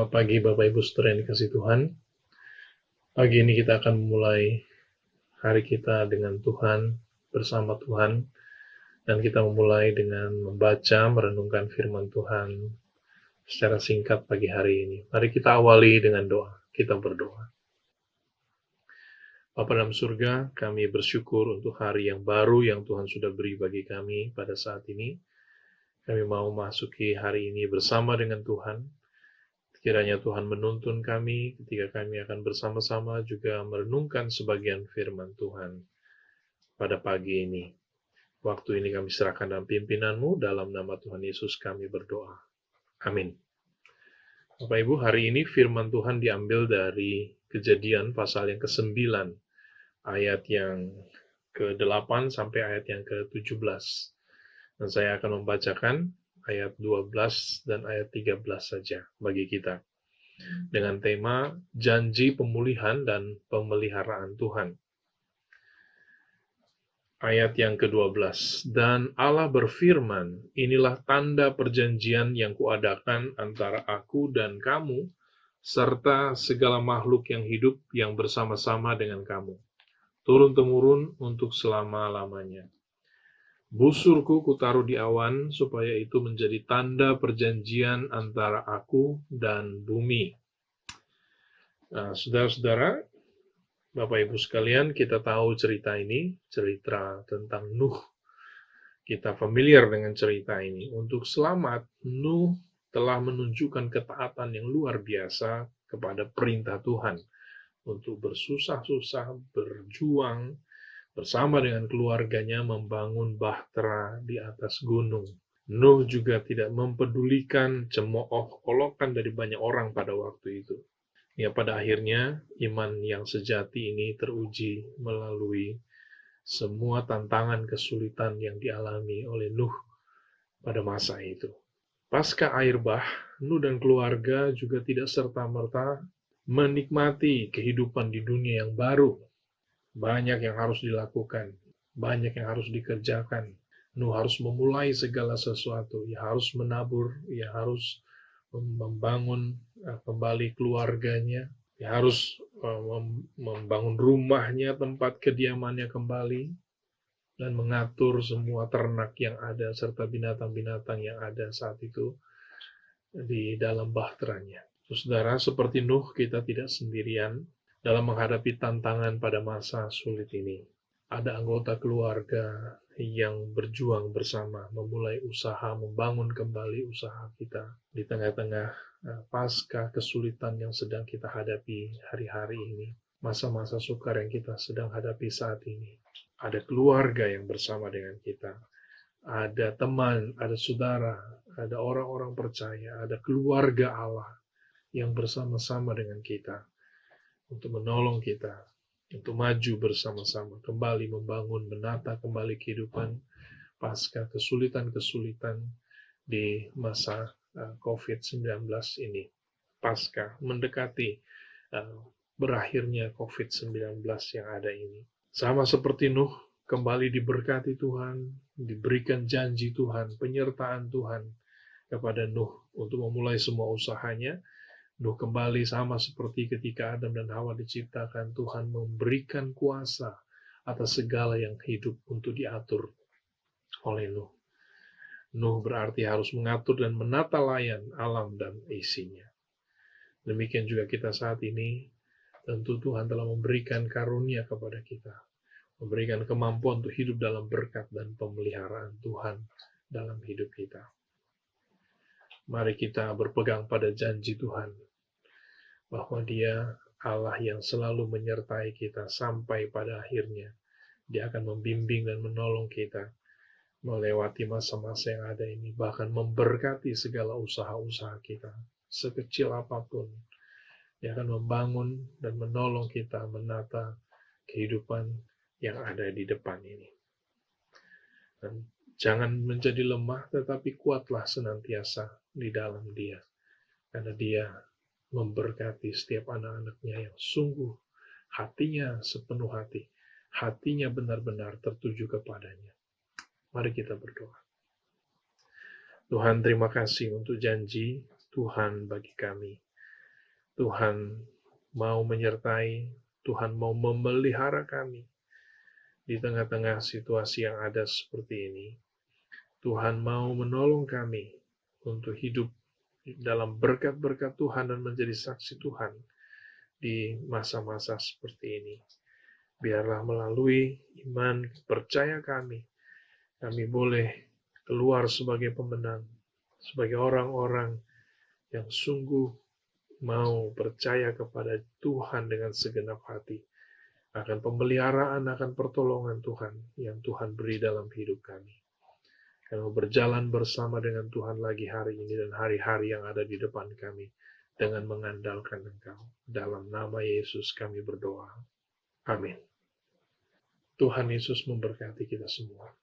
Selamat pagi Bapak Ibu Saudara yang dikasihi Tuhan. Pagi ini kita akan memulai hari kita dengan Tuhan, bersama Tuhan. Dan kita memulai dengan membaca, merenungkan firman Tuhan secara singkat pagi hari ini. Mari kita awali dengan doa. Kita berdoa. Bapa dalam surga, kami bersyukur untuk hari yang baru yang Tuhan sudah beri bagi kami pada saat ini. Kami mau memasuki hari ini bersama dengan Tuhan. Kiranya Tuhan menuntun kami ketika kami akan bersama-sama juga merenungkan sebagian firman Tuhan pada pagi ini. Waktu ini kami serahkan dalam pimpinan-Mu, dalam nama Tuhan Yesus kami berdoa. Amin. Bapak Ibu, hari ini firman Tuhan diambil dari Kejadian pasal yang ke-9, ayat yang ke-8 sampai ayat yang ke-17. Dan saya akan membacakan ayat 12 dan ayat 13 saja bagi kita. Dengan tema janji pemulihan dan pemeliharaan Tuhan. Ayat yang ke-12. Dan Allah berfirman, inilah tanda perjanjian yang kuadakan antara aku dan kamu, serta segala makhluk yang hidup yang bersama-sama dengan kamu, turun-temurun untuk selama-lamanya. Busurku kutaruh di awan, supaya itu menjadi tanda perjanjian antara aku dan bumi. Nah, saudara-saudara, Bapak Ibu sekalian, kita tahu cerita ini, cerita tentang Nuh. Kita familiar dengan cerita ini. Untuk selamat, Nuh telah menunjukkan ketaatan yang luar biasa kepada perintah Tuhan. Untuk bersusah-susah, berjuang, bersama dengan keluarganya membangun bahtera di atas gunung. Nuh juga tidak mempedulikan cemooh-olokan dari banyak orang pada waktu itu. Ya, pada akhirnya iman yang sejati ini teruji melalui semua tantangan kesulitan yang dialami oleh Nuh pada masa itu. Pasca air bah, Nuh dan keluarga juga tidak serta-merta menikmati kehidupan di dunia yang baru. Banyak yang harus dilakukan, banyak yang harus dikerjakan. Nuh harus memulai segala sesuatu, ia harus menabur, ia harus membangun kembali keluarganya, ia harus membangun rumahnya, tempat kediamannya kembali, dan mengatur semua ternak yang ada serta binatang-binatang yang ada saat itu di dalam bahteranya. Saudara, seperti Nuh, kita tidak sendirian dalam menghadapi tantangan pada masa sulit ini. Ada anggota keluarga yang berjuang bersama, memulai usaha, membangun kembali usaha kita di tengah-tengah pasca kesulitan yang sedang kita hadapi hari-hari ini, masa-masa sukar yang kita sedang hadapi saat ini. Ada keluarga yang bersama dengan kita, ada teman, ada saudara, ada orang-orang percaya, ada keluarga Allah yang bersama-sama dengan kita untuk menolong kita, untuk maju bersama-sama, kembali membangun, menata kembali kehidupan pasca kesulitan-kesulitan di masa COVID-19 ini. Pasca mendekati berakhirnya COVID-19 yang ada ini. Sama seperti Nuh, kembali diberkati Tuhan, diberikan janji Tuhan, penyertaan Tuhan kepada Nuh untuk memulai semua usahanya. Nuh kembali sama seperti ketika Adam dan Hawa diciptakan, Tuhan memberikan kuasa atas segala yang hidup untuk diatur oleh Nuh. Nuh berarti harus mengatur dan menata layan alam dan isinya. Demikian juga kita saat ini, tentu Tuhan telah memberikan karunia kepada kita, memberikan kemampuan untuk hidup dalam berkat dan pemeliharaan Tuhan dalam hidup kita. Mari kita berpegang pada janji Tuhan, bahwa Dia Allah yang selalu menyertai kita sampai pada akhirnya. Dia akan membimbing dan menolong kita melewati masa-masa yang ada ini, bahkan memberkati segala usaha-usaha kita, sekecil apapun. Dia akan membangun dan menolong kita menata kehidupan yang ada di depan ini. Dan jangan menjadi lemah, tetapi kuatlah senantiasa di dalam Dia. Karena Dia memberkati setiap anak-anaknya yang sungguh hatinya sepenuh hati, hatinya benar-benar tertuju kepadanya. Mari kita berdoa. Tuhan, terima kasih untuk janji Tuhan bagi kami. Tuhan mau menyertai, Tuhan mau memelihara kami di tengah-tengah situasi yang ada seperti ini. Tuhan mau menolong kami untuk hidup dalam berkat-berkat Tuhan dan menjadi saksi Tuhan di masa-masa seperti ini. Biarlah melalui iman, percaya kami boleh keluar sebagai pemenang, sebagai orang-orang yang sungguh mau percaya kepada Tuhan dengan segenap hati, akan pemeliharaan, akan pertolongan Tuhan yang Tuhan beri dalam hidup kami. Kami berjalan bersama dengan Tuhan lagi hari ini dan hari-hari yang ada di depan kami dengan mengandalkan Engkau. Dalam nama Yesus kami berdoa. Amin. Tuhan Yesus memberkati kita semua.